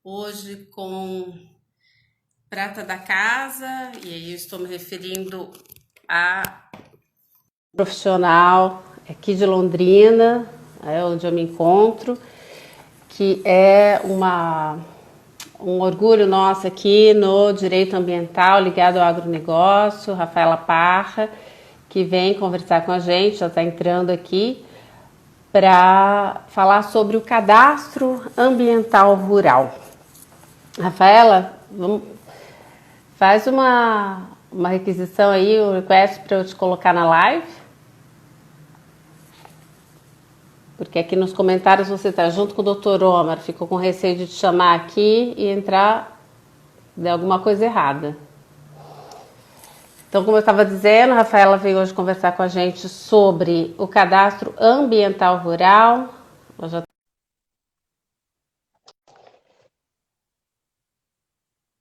hoje com prata da casa, e aí eu estou me referindo a profissional aqui de Londrina, onde eu me encontro, que é um orgulho nosso aqui no direito ambiental ligado ao agronegócio, Rafaela Parra, que vem conversar com a gente, já está entrando aqui, para falar sobre o cadastro ambiental rural. Rafaela, faz uma requisição aí, um request para eu te colocar na live. Porque aqui nos comentários você está junto com o Dr. Omar, ficou com receio de te chamar aqui e entrar de alguma coisa errada. Então, como eu estava dizendo, a Rafaela veio hoje conversar com a gente sobre o cadastro ambiental rural.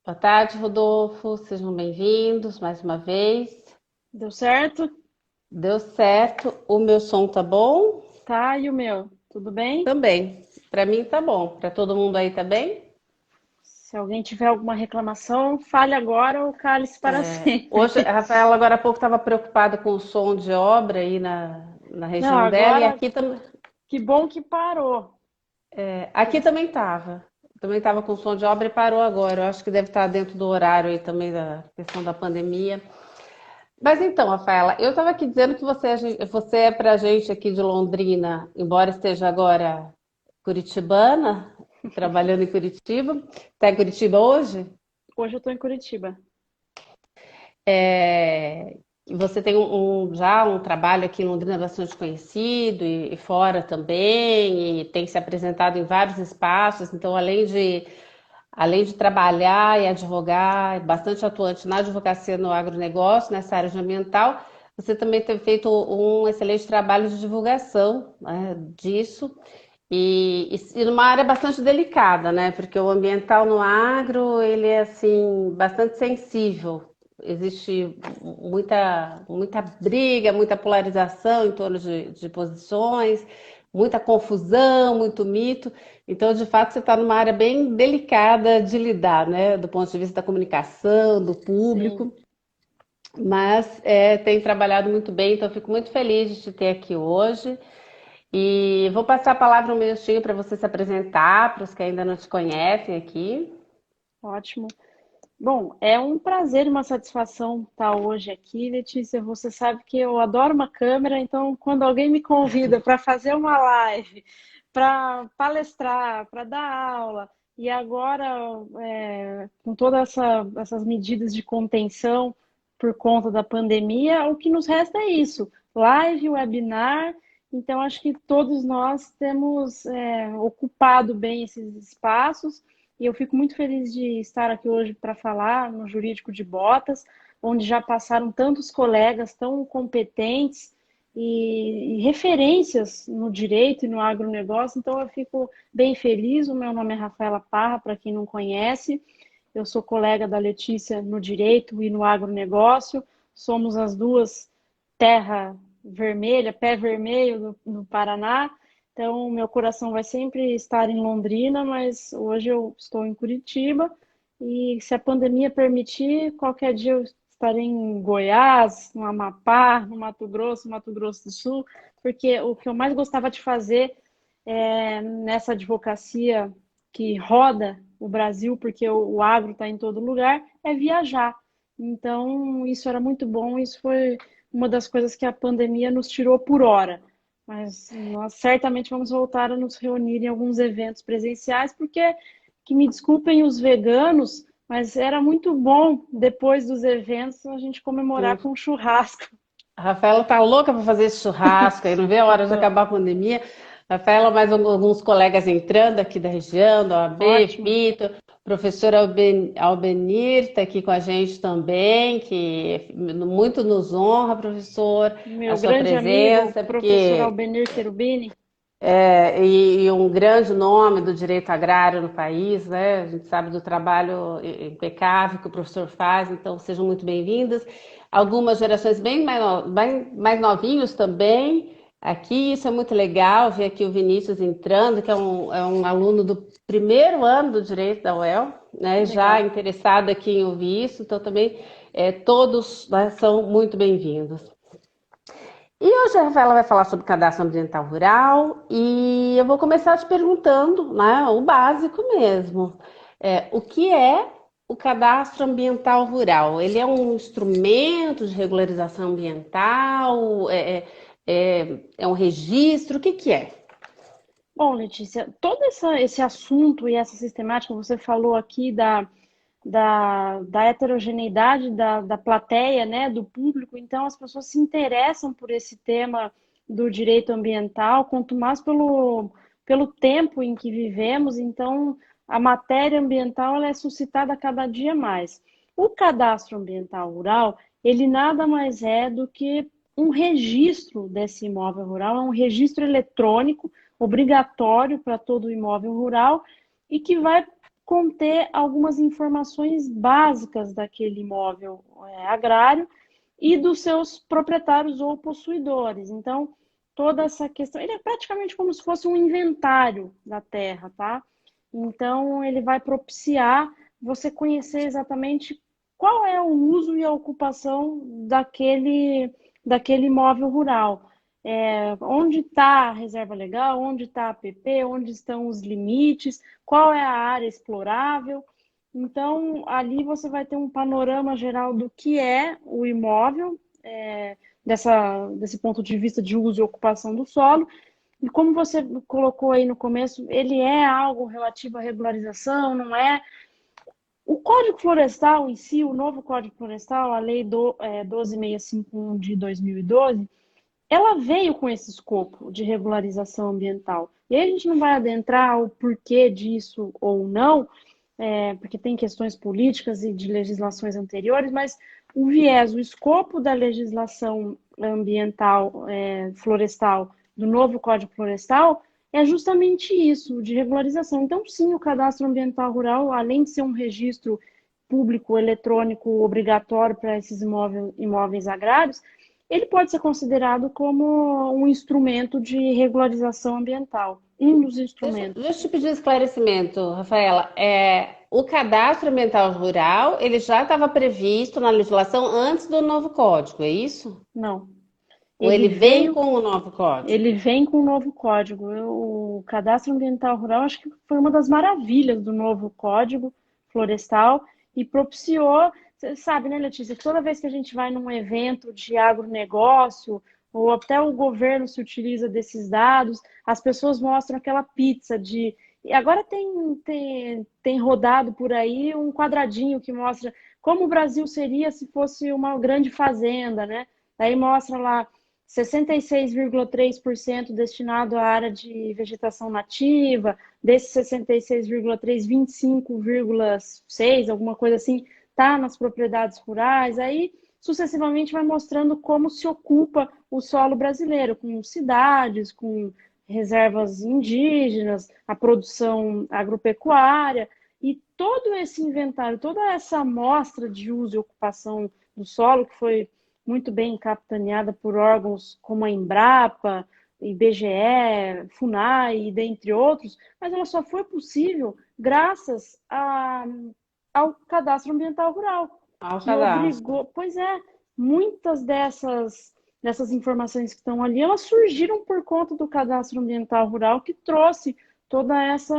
Boa tarde, Rodolfo. Sejam bem-vindos mais uma vez. Deu certo? Deu certo. O meu som tá bom? Tá, e o meu? Tudo bem? Também. Para mim tá bom. Para todo mundo aí tá bem? Se alguém tiver alguma reclamação, fale agora ou cale-se para Hoje, sempre. a Rafaela agora há pouco estava preocupada com o som de obra aí na Não, região dela e agora que bom que parou. aqui também estava. Também estava com som de obra e parou agora. Eu acho que deve estar dentro do horário aí também da questão da pandemia. Mas então, Rafaela, eu estava aqui dizendo que você é para a gente aqui de Londrina, embora esteja agora curitibana, trabalhando em Curitiba. Está em Curitiba hoje? Hoje eu estou em Curitiba. É, você tem já um trabalho aqui em Londrina bastante conhecido e fora também, e tem se apresentado em vários espaços, então além de trabalhar e advogar, é bastante atuante na advocacia no agronegócio, nessa área de ambiental, você também tem feito um excelente trabalho de divulgação, né, disso, e numa área bastante delicada, né? Porque o ambiental no agro, ele é assim, bastante sensível. Existe muita briga, muita polarização em torno de posições, muita confusão, muito mito. Então, de fato, você está numa área bem delicada de lidar, né? Do ponto de vista da comunicação, do Sim. público, mas tem trabalhado muito bem, então eu fico muito feliz de te ter aqui hoje. E vou passar a palavra um minutinho para você se apresentar, para os que ainda não te conhecem aqui. Ótimo. Bom, é um prazer e uma satisfação estar hoje aqui, Letícia. Você sabe que eu adoro uma câmera, então quando alguém me convida para fazer uma live, para palestrar, para dar aula, e agora com todas essas medidas de contenção por conta da pandemia, o que nos resta é isso: live, webinar. Então, acho que todos nós temos ocupado bem esses espaços e eu fico muito feliz de estar aqui hoje para falar no Jurídico de Botas, onde já passaram tantos colegas tão competentes e referências no direito e no agronegócio. Então, eu fico bem feliz. O meu nome é Rafaela Parra, para quem não conhece. Eu sou colega da Letícia no direito e no agronegócio. Somos as duas terra vermelha, pé vermelho no Paraná. Então, meu coração vai sempre estar em Londrina, mas hoje eu estou em Curitiba e, se a pandemia permitir, qualquer dia eu estarei em Goiás, no Amapá, no Mato Grosso do Sul, porque o que eu mais gostava de fazer nessa advocacia que roda o Brasil, porque o agro está em todo lugar, é viajar. Então, isso era muito bom, isso foi uma das coisas que a pandemia nos tirou por hora. Mas nós certamente vamos voltar a nos reunir em alguns eventos presenciais, porque, que me desculpem os veganos, mas era muito bom, depois dos eventos, a gente comemorar com um churrasco. A Rafaela tá louca para fazer esse churrasco, aí não vê a hora de Então, acabar a pandemia. Rafaela, mais alguns colegas entrando aqui da região, da OAB, ótimo. Pito, professor Albenir está aqui com a gente também, que muito nos honra, professor, a Meu sua grande amigo, presença, professor porque Albenir Cherubini. e um grande nome do direito agrário no país, né? A gente sabe do trabalho impecável que o professor faz, então sejam muito bem-vindas. Algumas gerações bem mais novinhos também, Aqui isso é muito legal, ver aqui o Vinícius entrando, que é um aluno do primeiro ano do Direito da UEL, né, já Legal. interessado aqui em ouvir isso, então também todos, né, são muito bem-vindos. E hoje a Rafaela vai falar sobre cadastro ambiental rural e eu vou começar te perguntando, né, o básico mesmo. O que é o cadastro ambiental rural? Ele é um instrumento de regularização ambiental? É um registro? O que que é? Bom, Letícia, todo esse assunto e essa sistemática, você falou aqui da heterogeneidade da plateia, né, do público, então as pessoas se interessam por esse tema do direito ambiental, quanto mais pelo tempo em que vivemos, então a matéria ambiental ela é suscitada cada dia mais. O cadastro ambiental rural, ele nada mais é do que um registro desse imóvel rural, é um registro eletrônico obrigatório para todo imóvel rural e que vai conter algumas informações básicas daquele imóvel agrário e dos seus proprietários ou possuidores. Então, toda essa questão, ele é praticamente como se fosse um inventário da terra, tá? Então, ele vai propiciar você conhecer exatamente qual é o uso e a ocupação daquele imóvel rural. Onde está a reserva legal, onde está a APP, onde estão os limites, qual é a área explorável. Então, ali você vai ter um panorama geral do que é o imóvel, desse ponto de vista de uso e ocupação do solo. E como você colocou aí no começo, ele é algo relativo à regularização, não é? O Código Florestal em si, o novo Código Florestal, a Lei 12.651 de 2012, ela veio com esse escopo de regularização ambiental. E aí a gente não vai adentrar o porquê disso ou não, porque tem questões políticas e de legislações anteriores, mas o viés, o escopo da legislação ambiental, florestal, do novo Código Florestal, é justamente isso, de regularização. Então, sim, o cadastro ambiental rural, além de ser um registro público eletrônico obrigatório para esses imóveis agrários, ele pode ser considerado como um instrumento de regularização ambiental, um dos instrumentos. Deixa eu te pedir um esclarecimento, Rafaela. O cadastro ambiental rural, ele já estava previsto na legislação antes do novo código, é isso? Não. Ou Ele ele vem veio, com o novo código? ele vem com um novo código. O cadastro ambiental rural acho que foi uma das maravilhas do novo código florestal e propiciou, você sabe, né, Letícia, que toda vez que a gente vai num evento de agronegócio ou até o governo se utiliza desses dados, as pessoas mostram aquela pizza de. E agora tem rodado por aí um quadradinho que mostra como o Brasil seria se fosse uma grande fazenda, né? Daí mostra lá 66,3% destinado à área de vegetação nativa, desses 66,3, 25,6, alguma coisa assim, está nas propriedades rurais. Aí, sucessivamente, vai mostrando como se ocupa o solo brasileiro, com cidades, com reservas indígenas, a produção agropecuária, e todo esse inventário, toda essa amostra de uso e ocupação do solo, que foi muito bem capitaneada por órgãos como a Embrapa, IBGE, FUNAI, e dentre outros, mas ela só foi possível graças ao cadastro ambiental rural, Ao que cadastro. obrigou, pois muitas dessas informações que estão ali, elas surgiram por conta do cadastro ambiental rural que trouxe toda essa,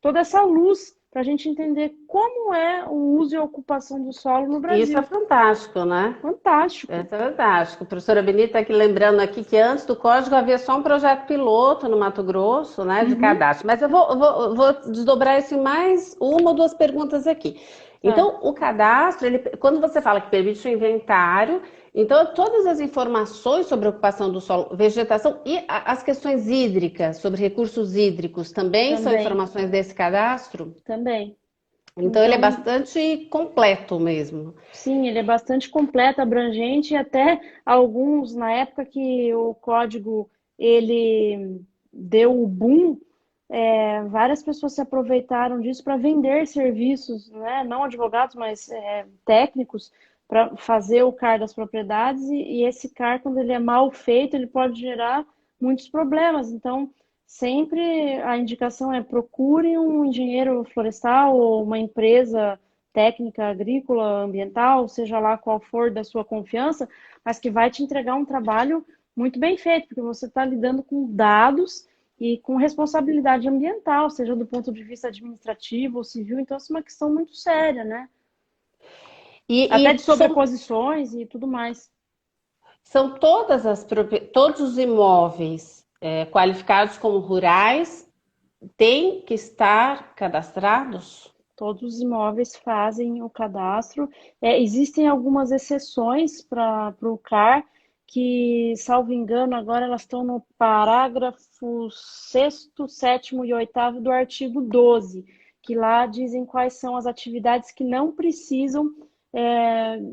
toda essa luz para a gente entender como é o uso e a ocupação do solo no Isso é Brasil. fantástico, né? É Fantástico. fantástico. A professora Benita aqui lembrando aqui que antes do código havia só um projeto piloto no Mato Grosso, né, de Uhum, cadastro. Mas eu vou desdobrar isso em mais uma ou duas perguntas aqui. tá, Então, o cadastro, quando você fala que permite o inventário, então todas as informações sobre a ocupação do solo, vegetação e as questões hídricas, sobre recursos hídricos, também são também, informações desse cadastro? também. Então, ele é Então, bastante completo mesmo. sim, ele é bastante completo, abrangente, e até alguns, na época que o código ele deu o boom, várias pessoas se aproveitaram disso para vender serviços, né? Não advogados, mas técnicos, para fazer o CAR das propriedades, e esse CAR, quando ele é mal feito, ele pode gerar muitos problemas. Então, sempre a indicação é procure um engenheiro florestal ou uma empresa técnica agrícola, ambiental, seja lá qual for da sua confiança, mas que vai te entregar um trabalho muito bem feito, porque você está lidando com dados e com responsabilidade ambiental, seja do ponto de vista administrativo ou civil, então isso é uma questão muito séria, né? Até de São, sobreposições e tudo mais. são todos os imóveis qualificados como rurais têm que estar cadastrados? Todos os imóveis fazem o cadastro. Existem algumas exceções para o CAR, que, salvo engano, agora elas estão no parágrafo 6º, 7º e 8º do artigo 12, que lá dizem quais são as atividades que não precisam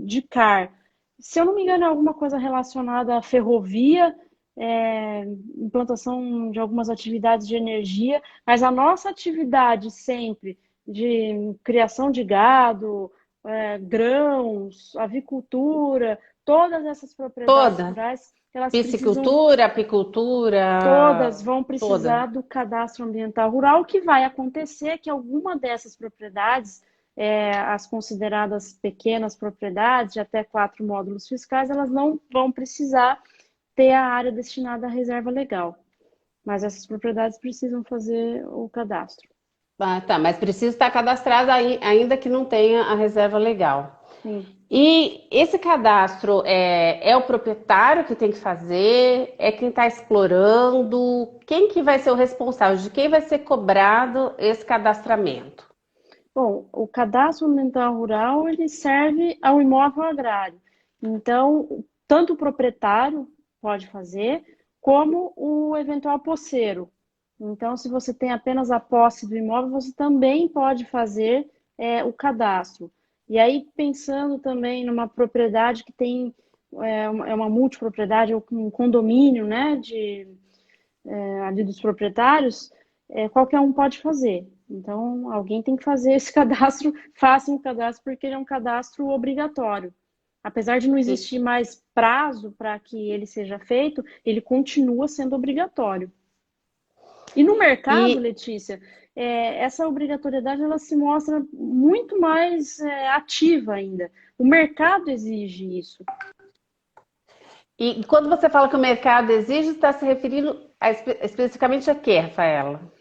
de CAR. Se eu não me engano, é alguma coisa relacionada à ferrovia, implantação de algumas atividades de energia, mas a nossa atividade sempre de criação de gado, grãos, avicultura, todas essas propriedades Toda? rurais, elas precisam, Piscicultura, apicultura, todas vão toda. precisar do cadastro ambiental rural. O que vai acontecer é que alguma dessas propriedades, as consideradas pequenas propriedades, de até 4 módulos fiscais, elas não vão precisar ter a área destinada à reserva legal. Mas essas propriedades precisam fazer o cadastro. Ah, tá, mas precisa estar cadastrado ainda que não tenha a reserva legal. Sim. E esse cadastro é o proprietário que tem que fazer? É quem está explorando? Quem que vai ser o responsável? De quem vai ser cobrado esse cadastramento? Bom, o cadastro ambiental rural ele serve ao imóvel agrário. Então, tanto o proprietário pode fazer, como o eventual posseiro. Então, se você tem apenas a posse do imóvel, você também pode fazer o cadastro. E aí, pensando também numa propriedade que tem uma multipropriedade ou um condomínio, né, ali dos proprietários, qualquer um pode fazer. Então, alguém tem que fazer esse cadastro, faça um cadastro, porque ele é um cadastro obrigatório. Apesar de não E, existir mais prazo para que ele seja feito, ele continua sendo obrigatório. E no mercado, e, Letícia, essa obrigatoriedade ela se mostra muito mais ativa ainda. O mercado exige isso. e quando você fala que o mercado exige, está se referindo especificamente a quê, Rafaela?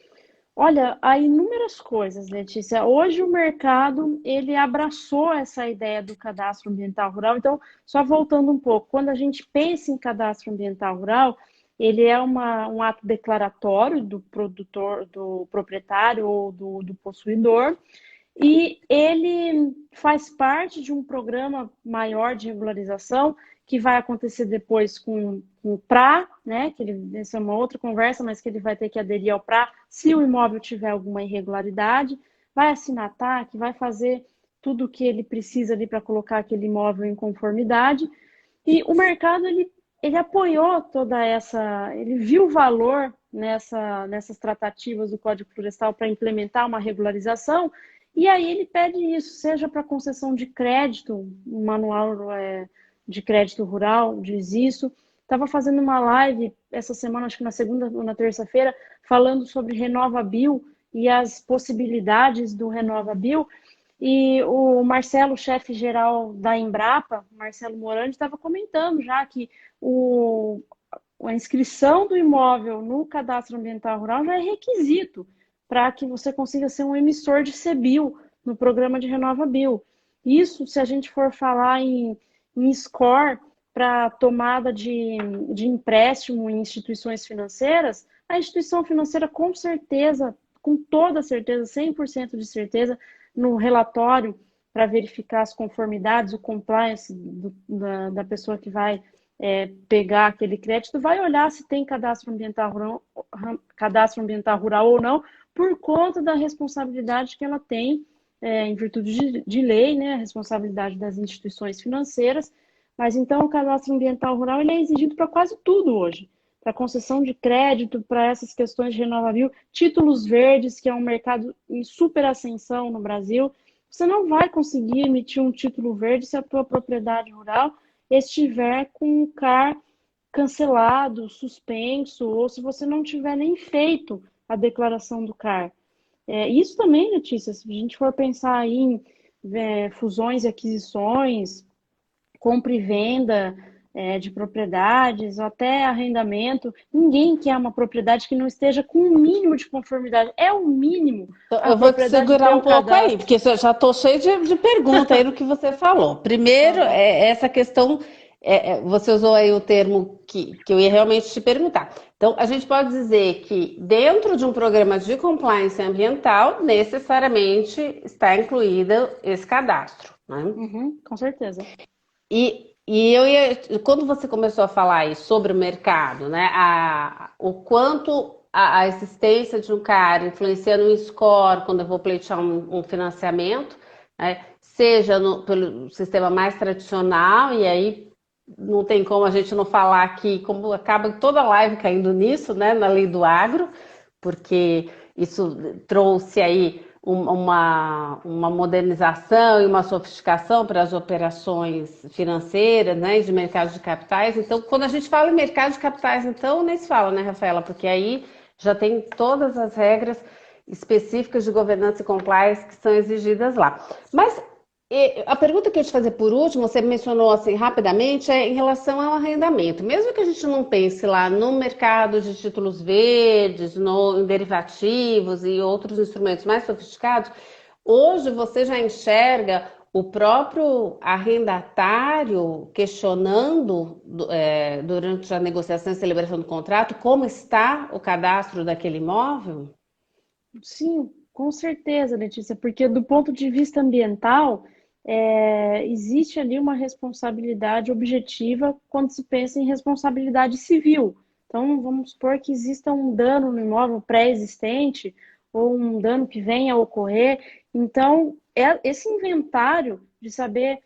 Olha, há inúmeras coisas, Letícia. Hoje o mercado, ele abraçou essa ideia do cadastro ambiental rural. Então, só voltando um pouco, quando a gente pensa em cadastro ambiental rural, ele é um ato declaratório do produtor, do proprietário ou do possuidor, e ele faz parte de um programa maior de regularização que vai acontecer depois com o PRA, né? Essa é uma outra conversa, mas que ele vai ter que aderir ao PRA se o imóvel tiver alguma irregularidade, vai assinar TAC, vai fazer tudo o que ele precisa ali para colocar aquele imóvel em conformidade. E o mercado, ele apoiou toda essa, ele viu o valor nessas tratativas do Código Florestal para implementar uma regularização, e aí ele pede isso, seja para concessão de crédito, um manual de crédito rural diz isso. Estava fazendo uma live essa semana, acho que na segunda ou na terça-feira, falando sobre RenovaBio e as possibilidades do RenovaBio. E o Marcelo, chefe-geral da Embrapa, Marcelo Morandi, estava comentando já que a inscrição do imóvel no cadastro ambiental rural já é requisito para que você consiga ser um emissor de CBIO no programa de RenovaBio. Isso, se a gente for falar em score para tomada de empréstimo em instituições financeiras, a instituição financeira com certeza, com toda certeza, 100% de certeza, no relatório para verificar as conformidades, o compliance da pessoa que vai pegar aquele crédito, vai olhar se tem cadastro ambiental rural ou não, por conta da responsabilidade que ela tem, em virtude de lei, né, a responsabilidade das instituições financeiras. Mas então o cadastro ambiental rural ele é exigido para quase tudo hoje, para concessão de crédito, para essas questões de RenovaBio, títulos verdes, que é um mercado em super ascensão no Brasil. você não vai conseguir emitir um título verde se a tua propriedade rural estiver com o CAR cancelado, suspenso, ou se você não tiver nem feito a declaração do CAR. Isso também, Letícia, se a gente for pensar aí em fusões e aquisições, compra e venda de propriedades, até arrendamento, ninguém quer uma propriedade que não esteja com o mínimo de conformidade. É o mínimo a Eu vou te propriedade ter segurar um o pouco aí, cadastro. porque eu já estou cheio de perguntas aí no que você falou. Tá Primeiro, bom. essa questão, você usou aí o termo que eu ia realmente te perguntar. Então, a gente pode dizer que dentro de um programa de compliance ambiental, necessariamente está incluído esse cadastro, né? Uhum, com certeza. Quando você começou a falar aí sobre o mercado, né, o quanto a existência de um cara influencia no score quando eu vou pleitear um financiamento, né, seja pelo sistema mais tradicional, e aí não tem como a gente não falar aqui, como acaba toda live caindo nisso, né, na lei do agro, porque isso trouxe aí uma modernização e uma sofisticação para as operações financeiras, né, de mercado de capitais. Então, quando a gente fala em mercado de capitais, então nem se fala, né, Rafaela? Porque aí já tem todas as regras específicas de governança e compliance que são exigidas lá. Mas a pergunta que eu te fazer por último, você mencionou assim rapidamente, é em relação ao arrendamento. Mesmo que a gente não pense lá no mercado de títulos verdes, em derivativos e outros instrumentos mais sofisticados, hoje você já enxerga o próprio arrendatário questionando durante a negociação e celebração do contrato como está o cadastro daquele imóvel? Sim, com certeza, Letícia, porque do ponto de vista ambiental, existe ali uma responsabilidade objetiva quando se pensa em responsabilidade civil. Então, vamos supor que exista um dano no imóvel pré-existente ou um dano que venha a ocorrer. Então, esse inventário de saber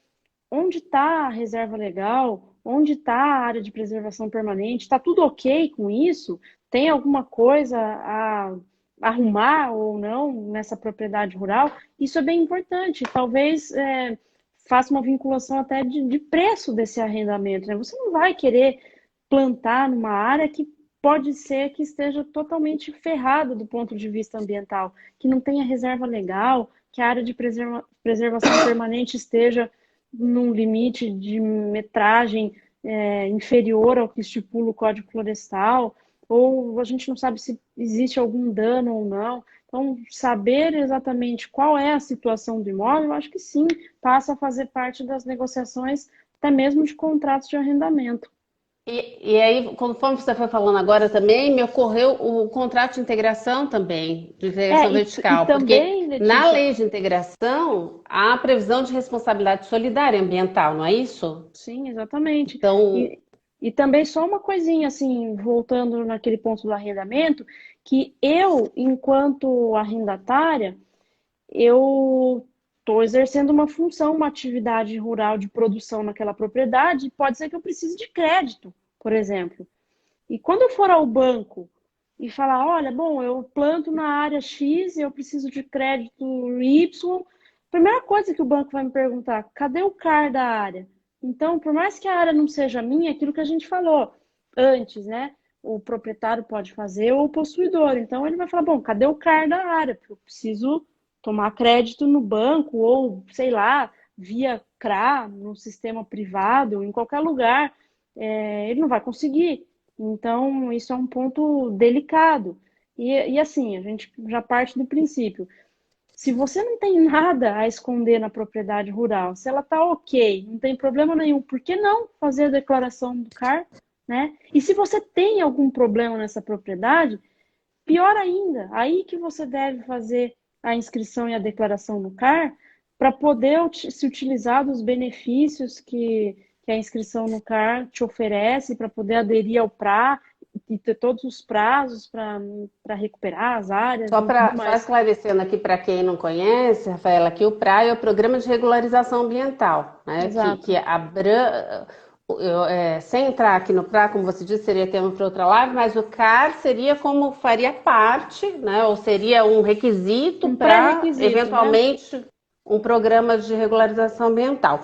onde está a reserva legal, onde está a área de preservação permanente, está tudo ok com isso? Tem alguma coisa a arrumar ou não nessa propriedade rural? Isso é bem importante. Talvez faça uma vinculação até de preço desse arrendamento, né? Você não vai querer plantar numa área que pode ser que esteja totalmente ferrada do ponto de vista ambiental, que não tenha reserva legal, que a área de preservação permanente esteja num limite de metragem inferior ao que estipula o Código Florestal, ou a gente não sabe se existe algum dano ou não. Então, saber exatamente qual é a situação do imóvel, eu acho que sim, passa a fazer parte das negociações, até mesmo de contratos de arrendamento. E aí, conforme você foi falando agora também, me ocorreu o contrato de integração também, de integração E vertical, porque também, na Letícia, lei de integração há a previsão de responsabilidade solidária ambiental, não é isso? sim, exatamente. Então, E também só uma coisinha, assim, voltando naquele ponto do arrendamento, que eu, enquanto arrendatária, eu estou exercendo uma função, uma atividade rural de produção naquela propriedade, e pode ser que eu precise de crédito, por exemplo. E quando eu for ao banco e falar, olha, bom, eu planto na área X e eu preciso de crédito Y, a primeira coisa que o banco vai me perguntar, cadê o CAR da área? Então, por mais que a área não seja minha, é aquilo que a gente falou antes, né? O proprietário pode fazer ou o possuidor. Então, ele vai falar, bom, cadê o CAR da área? Porque eu preciso tomar crédito no banco ou, sei lá, via CRA, no sistema privado, em qualquer lugar. Ele não vai conseguir. Então, isso é um ponto delicado. E assim, a gente já parte do princípio. Se você não tem nada a esconder na propriedade rural, se ela está ok, não tem problema nenhum, por que não fazer a declaração do CAR, né? E se você tem algum problema nessa propriedade, pior ainda, aí que você deve fazer a inscrição e a declaração no CAR para poder se utilizar dos benefícios que a inscrição no CAR te oferece, para poder aderir ao PRA e ter todos os prazos para recuperar as áreas e tudo só mais. esclarecendo aqui para quem não conhece, Rafaela, que o PRA é o Programa de Regularização Ambiental, né? Que Exato. sem entrar aqui no PRA, como você disse, seria tema para outra live, mas o CAR seria como faria parte, né? Ou seria um requisito Um para, pré-requisito, né? eventualmente, um programa de regularização ambiental.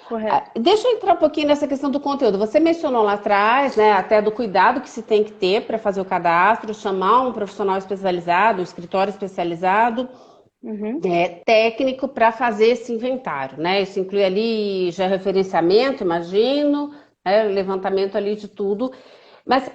Correto. Deixa eu entrar um pouquinho nessa questão do conteúdo. Você mencionou lá atrás, né, até do cuidado que se tem que ter para fazer o cadastro, chamar um profissional especializado, um escritório especializado, Uhum. técnico para fazer esse inventário, né? Isso inclui ali já referenciamento, imagino, levantamento ali de tudo. Mas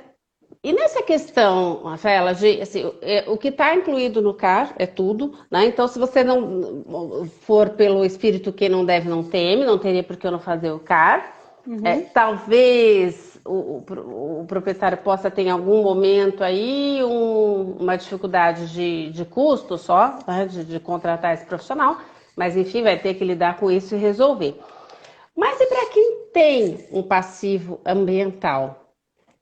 e nessa questão, Rafaela, de, assim, o que está incluído no CAR é tudo, né? Então, se você não for pelo espírito que não deve, não teme, não teria por que eu não fazer o CAR. Uhum. Talvez o proprietário possa ter em algum momento aí uma dificuldade de custo só, né? De contratar esse profissional, mas enfim, vai ter que lidar com isso e resolver. Mas e para quem tem um passivo ambiental?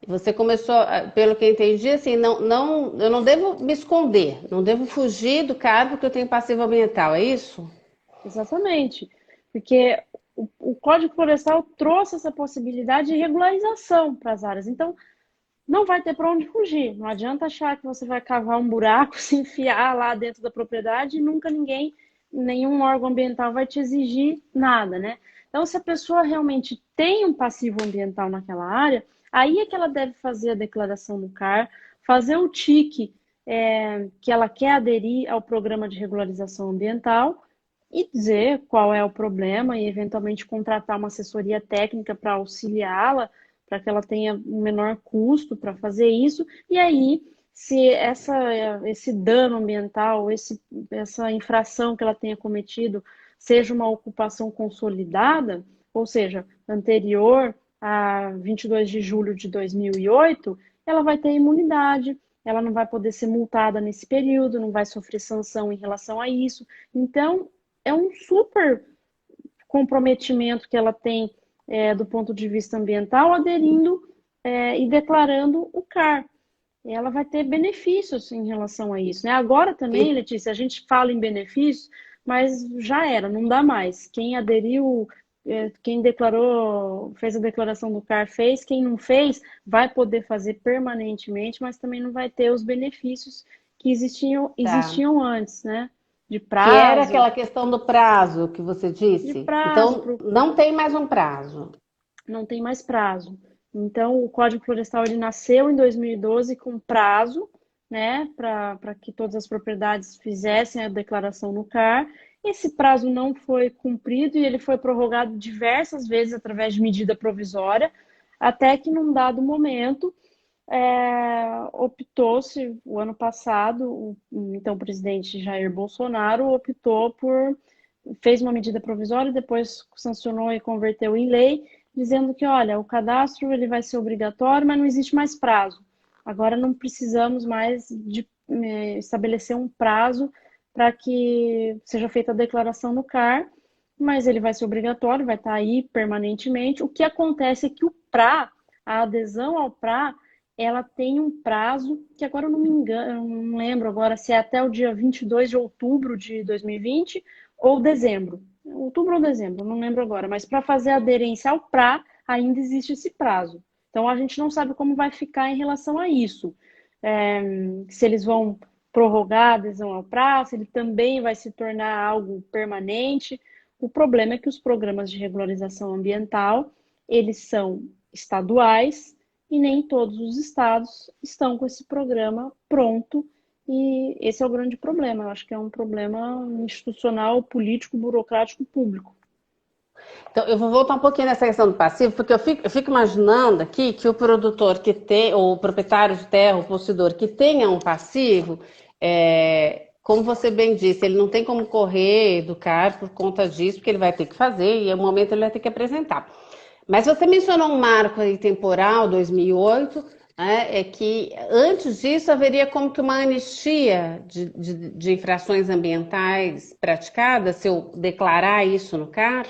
Você começou, pelo que eu entendi, assim, eu não devo me esconder, não devo fugir do cargo porque eu tenho passivo ambiental, é isso? Exatamente. Porque o Código Florestal trouxe essa possibilidade de regularização para as áreas. Então, não vai ter para onde fugir. Não adianta achar que você vai cavar um buraco, se enfiar lá dentro da propriedade e nunca ninguém, nenhum órgão ambiental vai te exigir nada, né? Então, se a pessoa realmente tem um passivo ambiental naquela área, aí é que ela deve fazer a declaração no CAR, fazer o TIC que ela quer aderir ao programa de regularização ambiental e dizer qual é o problema e eventualmente contratar uma assessoria técnica para auxiliá-la, para que ela tenha um menor custo para fazer isso. E aí, se esse dano ambiental, essa infração que ela tenha cometido seja uma ocupação consolidada, ou seja, anterior a 22 de julho de 2008, ela vai ter imunidade, ela não vai poder ser multada nesse período, não vai sofrer sanção em relação a isso. Então, é um super comprometimento que ela tem do ponto de vista ambiental, aderindo e declarando o CAR. Ela vai ter benefícios em relação a isso, né? Agora também, E, Letícia, a gente fala em benefícios, mas já era, não dá mais. Quem aderiu, quem declarou, fez a declaração do CAR fez, quem não fez vai poder fazer permanentemente, mas também não vai ter os benefícios que tá. existiam antes, né? De Que era prazo, aquela questão do prazo que você de disse. prazo Então, não tem mais um prazo. não tem mais prazo. Então, o Código Florestal ele nasceu em 2012 com prazo, né, para que todas as propriedades fizessem a declaração no CAR. Esse prazo não foi cumprido e ele foi prorrogado diversas vezes através de medida provisória, até que num dado momento optou-se, o ano passado, então presidente Jair Bolsonaro optou por fez uma medida provisória, depois sancionou e converteu em lei, dizendo que, olha, o cadastro ele vai ser obrigatório, mas não existe mais prazo. Agora não precisamos mais de estabelecer um prazo para que seja feita a declaração no CAR, mas ele vai ser obrigatório, vai estar aí permanentemente. O que acontece é que o PRA, a adesão ao PRA, ela tem um prazo, que agora eu não me engano, eu não lembro agora se é até o dia 22 de outubro de 2020 ou dezembro. Outubro ou dezembro, não lembro agora. Mas para fazer aderência ao PRA, ainda existe esse prazo. Então a gente não sabe como vai ficar em relação a isso. Se eles vão prorrogar a adesão ao PRA, se ele também vai se tornar algo permanente. O problema é que os programas de regularização ambiental, eles são estaduais e nem todos os estados estão com esse programa pronto e esse é o grande problema. Eu acho que é um problema institucional, político, burocrático, público. Então, eu vou voltar um pouquinho nessa questão do passivo, porque eu fico imaginando aqui que o produtor que tem, ou o proprietário de terra, o possuidor que tenha um passivo, como você bem disse, ele não tem como correr do CAR por conta disso, porque ele vai ter que fazer e em um momento ele vai ter que apresentar. Mas você mencionou um marco aí temporal, 2008, né, é que antes disso haveria como que uma anistia de infrações ambientais praticadas, se eu declarar isso no CAR?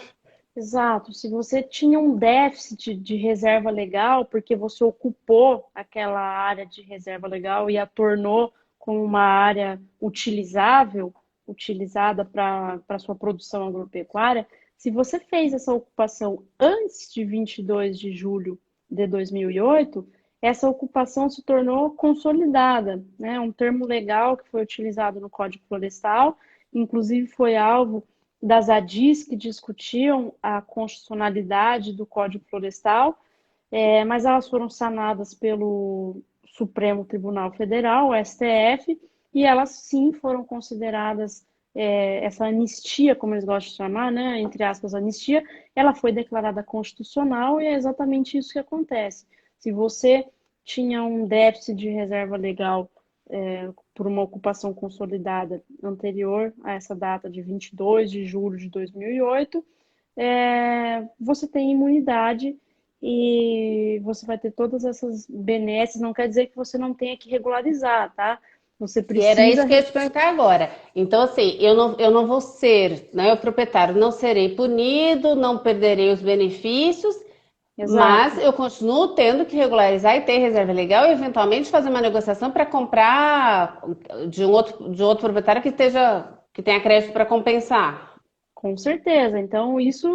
Exato. Se você tinha um déficit de reserva legal, porque você ocupou aquela área de reserva legal e a tornou como uma área utilizável, utilizada para sua produção agropecuária, se você fez essa ocupação antes de 22 de julho de 2008, essa ocupação se tornou consolidada, né? Um termo legal que foi utilizado no Código Florestal, inclusive foi alvo das ADIs que discutiam a constitucionalidade do Código Florestal, mas elas foram sanadas pelo Supremo Tribunal Federal, o STF, e elas sim foram consideradas, essa anistia, como eles gostam de chamar, né, entre aspas, anistia, ela foi declarada constitucional e é exatamente isso que acontece. Se você tinha um déficit de reserva legal por uma ocupação consolidada anterior a essa data de 22 de julho de 2008, você tem imunidade e você vai ter todas essas benesses. Não quer dizer que você não tenha que regularizar, tá? Você E era precisa. isso que eu ia te perguntar agora. Então, assim, eu não vou ser, né, o proprietário, não serei punido, não perderei os benefícios, mas Exato. eu continuo tendo que regularizar e ter reserva legal e eventualmente fazer uma negociação para comprar de outro proprietário que tenha crédito para compensar. Com certeza. Então, isso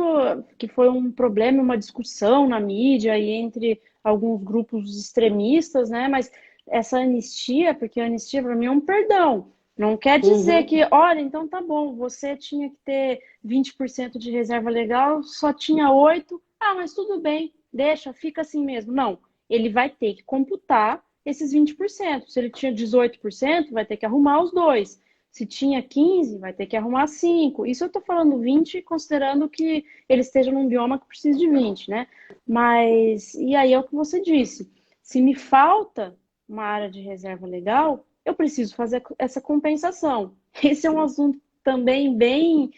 que foi um problema, uma discussão na mídia e entre alguns grupos extremistas, né? Mas essa anistia, porque a anistia para mim é um perdão. Não quer dizer Uhum. que, olha, então tá bom, você tinha que ter 20% de reserva legal, só tinha 8. Ah, mas tudo bem, deixa, fica assim mesmo. Não, ele vai ter que computar esses 20%. Se ele tinha 18%, vai ter que arrumar os dois. Se tinha 15, vai ter que arrumar 5. Isso eu estou falando 20, considerando que ele esteja num bioma que precisa de 20, né? Mas, e aí é o que você disse. Se me falta uma área de reserva legal, eu preciso fazer essa compensação. Esse é um assunto também bem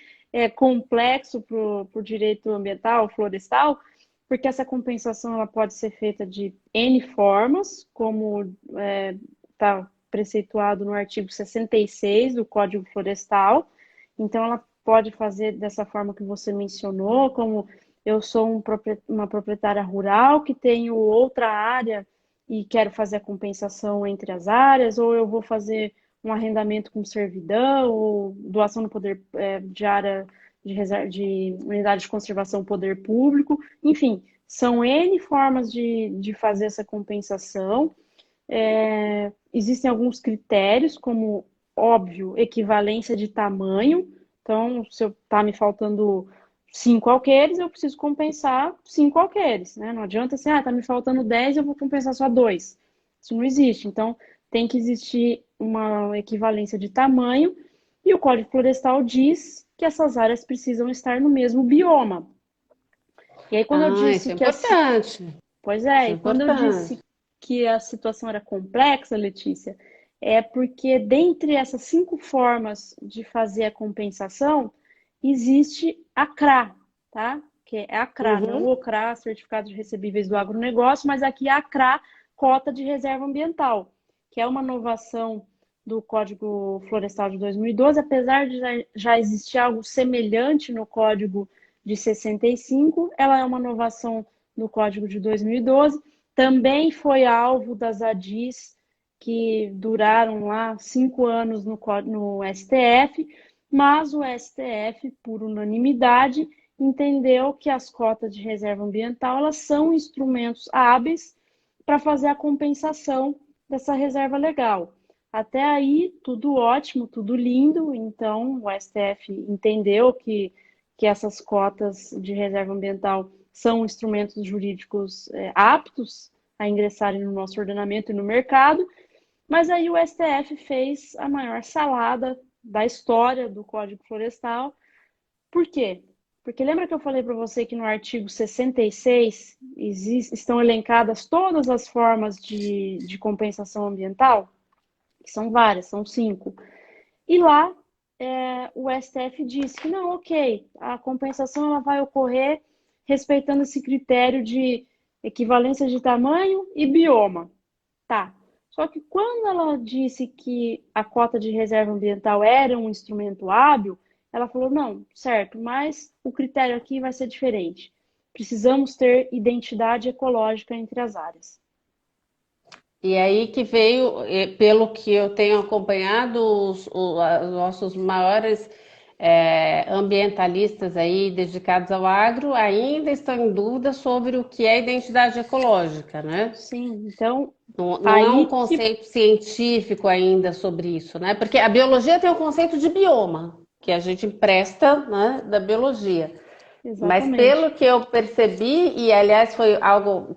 complexo para o direito ambiental, florestal, porque essa compensação ela pode ser feita de N formas, como está preceituado no artigo 66 do Código Florestal. Então, ela pode fazer dessa forma que você mencionou, como eu sou uma proprietária rural que tenho outra área e quero fazer a compensação entre as áreas, ou eu vou fazer um arrendamento com servidão, ou doação no poder de área de unidade de conservação poder público, enfim, são N formas de fazer essa compensação. Existem alguns critérios, como, óbvio, equivalência de tamanho. Então, se está me faltando 5 alqueires, eu preciso compensar 5 alqueires, né? Não adianta assim, está me faltando 10, eu vou compensar só 2. Isso não existe. Então, tem que existir uma equivalência de tamanho, e o Código Florestal diz que essas áreas precisam estar no mesmo bioma. E aí, quando eu Ah, isso disse é que importante. Pois Isso é, é e quando eu disse importante. que a situação era complexa, Letícia, é porque dentre essas 5 formas de fazer a compensação, existe a CRA, tá? Que é a CRA, não Uhum. o CRA, Certificado de Recebíveis do Agronegócio, mas aqui é a CRA, Cota de Reserva Ambiental, que é uma inovação do Código Florestal de 2012, apesar de já existir algo semelhante no Código de 65, ela é uma inovação no Código de 2012. Também foi alvo das ADIs que duraram lá 5 anos no STF, mas o STF, por unanimidade, entendeu que as cotas de reserva ambiental elas são instrumentos hábeis para fazer a compensação dessa reserva legal. Até aí, tudo ótimo, tudo lindo. Então, o STF entendeu que essas cotas de reserva ambiental são instrumentos jurídicos aptos a ingressarem no nosso ordenamento e no mercado, mas aí o STF fez a maior salada da história do Código Florestal. Por quê? Porque lembra que eu falei para você que no artigo 66 estão elencadas todas as formas de compensação ambiental? Que são várias, são 5. E lá o STF disse que não, ok, a compensação ela vai ocorrer respeitando esse critério de equivalência de tamanho e bioma. Tá. Só que quando ela disse que a cota de reserva ambiental era um instrumento hábil, ela falou, não, certo, mas o critério aqui vai ser diferente. Precisamos ter identidade ecológica entre as áreas. E aí que veio, pelo que eu tenho acompanhado, os nossos maiores ambientalistas aí dedicados ao agro ainda estão em dúvida sobre o que é identidade ecológica, né? Sim, então Não há um aí que conceito científico ainda sobre isso, né? Porque a biologia tem o conceito de bioma. que a gente empresta, né, da biologia. Mas pelo Exatamente. que eu percebi, e aliás foi algo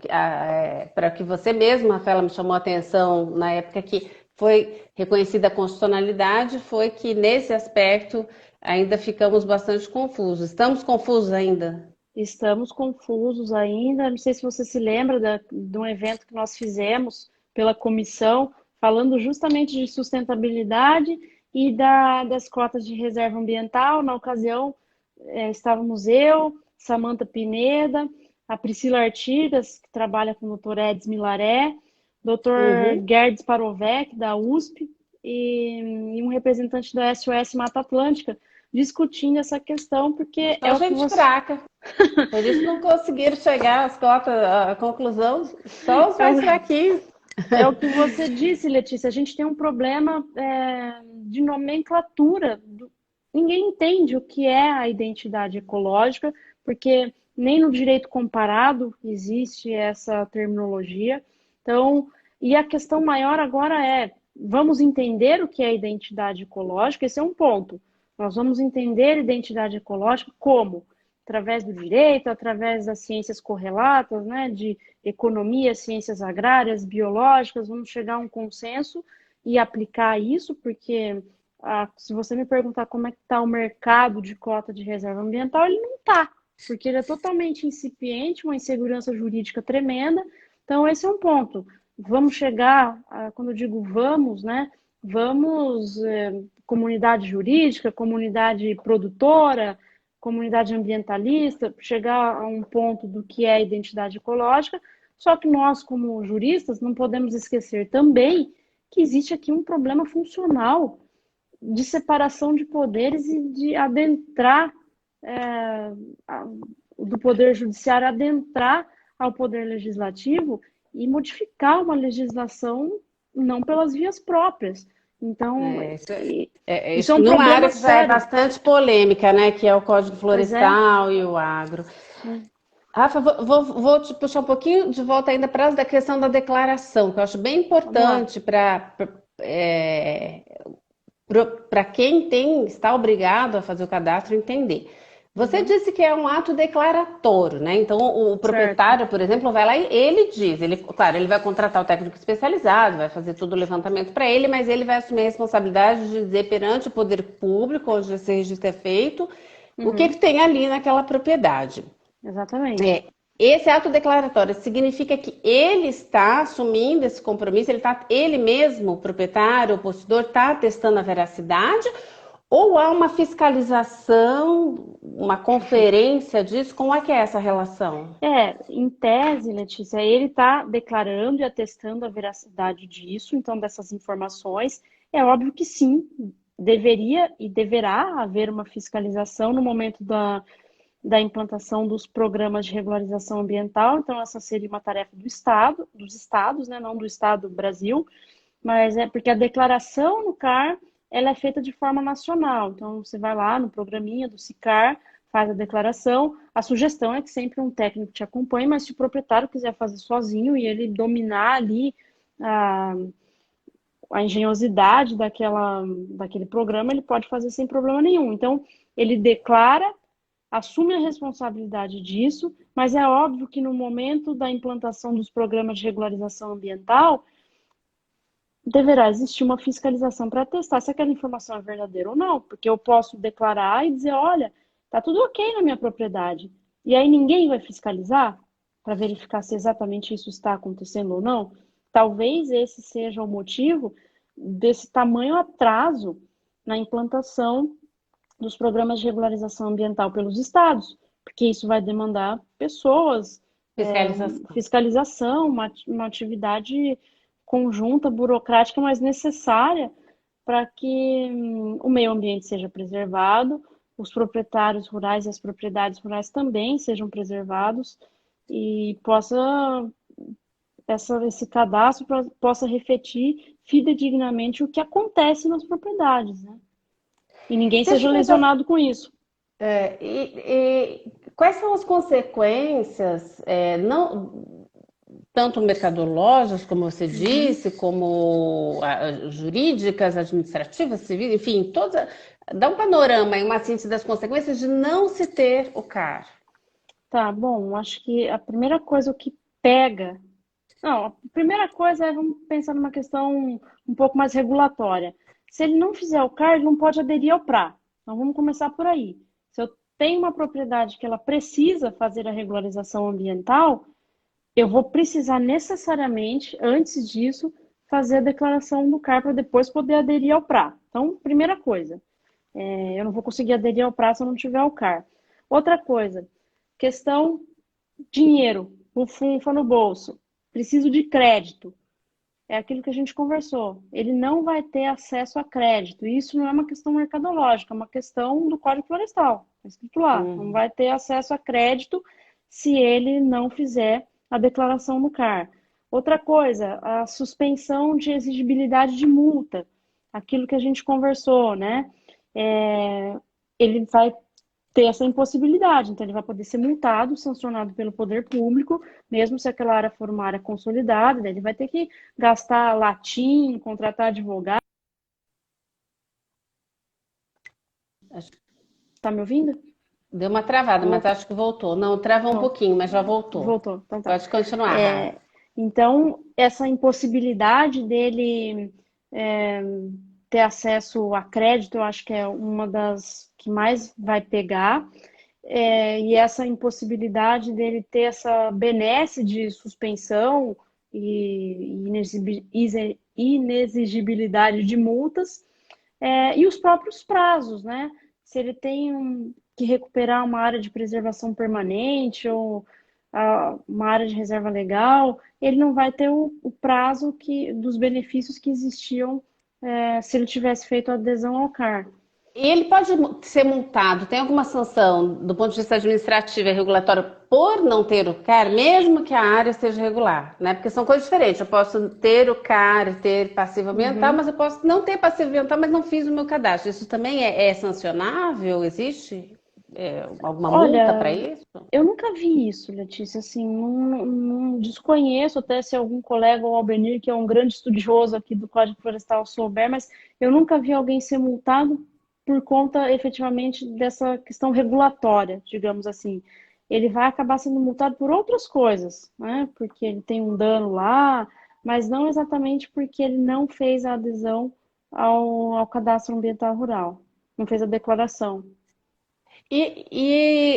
para que você mesma, Rafaela, me chamou a atenção na época que foi reconhecida a constitucionalidade, foi que nesse aspecto ainda ficamos bastante confusos. Estamos confusos ainda? Estamos confusos ainda. Não sei se você se lembra de um evento que nós fizemos pela comissão, falando justamente de sustentabilidade e das cotas de reserva ambiental. Na ocasião, estávamos eu, Samanta Pineda, a Priscila Artigas, que trabalha com o Dr. Edson Milaré, Dr. Uhum. Gerdes Parovec, da USP, e um representante da SOS Mata Atlântica, discutindo essa questão, porque é Só o que gente você fraca. Por isso não conseguiram chegar às cotas, à conclusão, só os é mais o, fraquinhos. é o que você disse, Letícia. A gente tem um problema de nomenclatura. Ninguém entende o que é a identidade ecológica, porque nem no direito comparado existe essa terminologia. Então, e a questão maior agora é: vamos entender o que é identidade ecológica? Esse é um ponto. Nós vamos entender identidade ecológica como? Através do direito, através das ciências correlatas, né, de economia, ciências agrárias, biológicas, vamos chegar a um consenso e aplicar isso, porque se você me perguntar como é que está o mercado de cota de reserva ambiental, ele não está, porque ele é totalmente incipiente, uma insegurança jurídica tremenda. Então, esse é um ponto. Vamos chegar, quando eu digo vamos, né? Vamos, comunidade jurídica, comunidade produtora, comunidade ambientalista, chegar a um ponto do que é a identidade ecológica. Só que nós, como juristas, não podemos esquecer também que existe aqui um problema funcional de separação de poderes e de adentrar do poder judiciário, adentrar ao poder legislativo e modificar uma legislação não pelas vias próprias. Então, É, isso é isso um numa área problema que já é sério. bastante polêmica, né? Que é o Código Pois é. Florestal e o agro. Rafa, vou te puxar um pouquinho de volta ainda para a questão da declaração, que eu acho bem Vamos lá. importante para quem está obrigado a fazer o cadastro entender. Você Uhum. disse que é um ato declaratório, né? Então, o Certo. proprietário, por exemplo, vai lá e ele diz, claro, ele vai contratar o técnico especializado, vai fazer todo o levantamento para ele, mas ele vai assumir a responsabilidade de dizer perante o poder público, onde esse registro é feito, o que Uhum. tem ali naquela propriedade. Exatamente. É, esse ato declaratório significa que ele está assumindo esse compromisso, ele mesmo, o proprietário, o possuidor, está atestando a veracidade, ou há uma fiscalização, uma conferência disso? Como é que é essa relação? Em tese, Letícia, ele está declarando e atestando a veracidade disso, então, dessas informações. É óbvio que sim, deveria e deverá haver uma fiscalização no momento da implantação dos programas de regularização ambiental. Então, essa seria uma tarefa do Estado, dos estados, né, não do Estado do Brasil, mas é porque a declaração no CAR ela é feita de forma nacional. Então, você vai lá no programinha do SICAR, faz a declaração. A sugestão é que sempre um técnico te acompanhe, mas se o proprietário quiser fazer sozinho e ele dominar ali a, a engenhosidade daquele programa, ele pode fazer sem problema nenhum. Então, ele declara, assume a responsabilidade disso, mas é óbvio que no momento da implantação dos programas de regularização ambiental, deverá existir uma fiscalização para testar se aquela informação é verdadeira ou não, porque eu posso declarar e dizer, olha, está tudo ok na minha propriedade. E aí ninguém vai fiscalizar para verificar se exatamente isso está acontecendo ou não. Talvez esse seja o motivo desse tamanho atraso na implantação dos programas de regularização ambiental pelos estados, porque isso vai demandar pessoas, Fiscalização. fiscalização, uma atividade conjunta, burocrática, mas necessária para que o meio ambiente seja preservado, os proprietários rurais e as propriedades rurais também sejam preservados e esse cadastro possa refletir fidedignamente o que acontece nas propriedades, né? E ninguém Deixa seja eu perguntar, lesionado com isso. quais são as consequências, não tanto mercadológicas, como você Uhum. disse, como jurídicas, administrativas, civis, enfim, todas Dá um panorama e uma síntese das consequências de não se ter o CAR. Tá, bom, acho que a primeira coisa o que pega. Não, a primeira coisa é, vamos pensar numa questão um pouco mais regulatória. Se ele não fizer o CAR, ele não pode aderir ao PRA. Então vamos começar por aí. Se eu tenho uma propriedade que ela precisa fazer a regularização ambiental, eu vou precisar necessariamente, antes disso, fazer a declaração do CAR para depois poder aderir ao PRA. Então, primeira coisa, eu não vou conseguir aderir ao PRA se eu não tiver o CAR. Outra coisa, questão dinheiro, o funfa no bolso, preciso de crédito. É aquilo que a gente conversou. Ele não vai ter acesso a crédito. E isso não é uma questão mercadológica, é uma questão do Código Florestal. Está escrito lá. Não vai ter acesso a crédito se ele não fizer a declaração no CAR. Outra coisa, a suspensão de exigibilidade de multa. Aquilo que a gente conversou, né? Ele vai ter essa impossibilidade. Então, ele vai poder ser multado, sancionado pelo poder público, mesmo se aquela área for uma área consolidada, né? Ele vai ter que gastar latim, contratar advogado. Tá me ouvindo? Deu uma travada, mas Opa, acho que voltou. Não, travou um pouquinho, mas já voltou. voltou. Então tá. Pode continuar, Rafa. Então, essa impossibilidade dele é, ter acesso a crédito, eu acho que é uma das que mais vai pegar. E essa impossibilidade dele ter essa benesse de suspensão e inexigibilidade de multas, e os próprios prazos, né? Se ele tem que recuperar uma área de preservação permanente ou uma área de reserva legal, ele não vai ter o prazo dos benefícios que existiam se ele tivesse feito a adesão ao CAR. E ele pode ser multado, tem alguma sanção do ponto de vista administrativo e regulatório por não ter o CAR, mesmo que a área seja regular, né? Porque são coisas diferentes. Eu posso ter o CAR, ter passivo ambiental, mas eu posso não ter passivo ambiental, mas não fiz o meu cadastro. Isso também é sancionável? Existe alguma multa para Olha, isso? eu nunca vi isso, Letícia, assim, não desconheço até se algum colega ou Albenir, que é um grande estudioso aqui do Código Florestal, souber, mas eu nunca vi alguém ser multado por conta efetivamente dessa questão regulatória, digamos assim. Ele vai acabar sendo multado por outras coisas, né? Porque ele tem um dano lá, mas não exatamente porque ele não fez a adesão ao cadastro ambiental rural, não fez a declaração.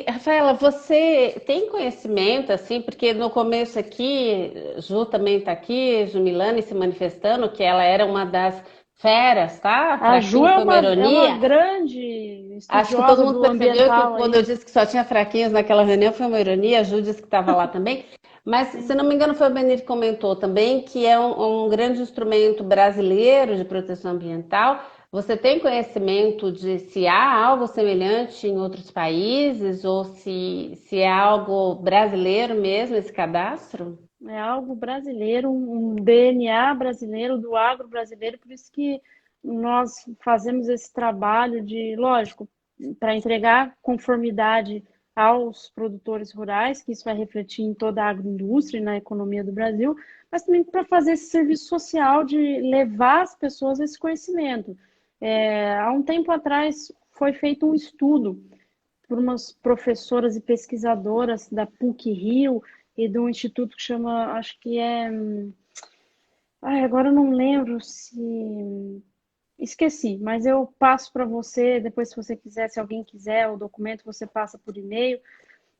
Rafaela, você tem conhecimento, assim, porque no começo aqui, Ju também está aqui, Ju Milani se manifestando, que ela era uma das feras, tá? A Ju Fraquinho foi uma é uma ironia. grande Acho que todo estudiosa mundo do percebeu que ambiental quando eu aí. disse que só tinha fraquinhos naquela reunião foi uma ironia, a Ju disse que estava lá também. Mas, se Sim. não me engano, foi o Benito que comentou também que é um grande instrumento brasileiro de proteção ambiental. Você tem conhecimento de se há algo semelhante em outros países ou se é algo brasileiro mesmo esse cadastro? É algo brasileiro, um DNA brasileiro, do agro brasileiro, por isso que nós fazemos esse trabalho de, lógico, para entregar conformidade aos produtores rurais, que isso vai refletir em toda a agroindústria e na economia do Brasil, mas também para fazer esse serviço social de levar as pessoas a esse conhecimento. Há um tempo atrás foi feito um estudo por umas professoras e pesquisadoras da PUC-Rio e de um instituto que chama, acho que é. Ai, agora eu não lembro se. Esqueci, mas eu passo para você, depois, se você quiser, se alguém quiser o documento, você passa por e-mail.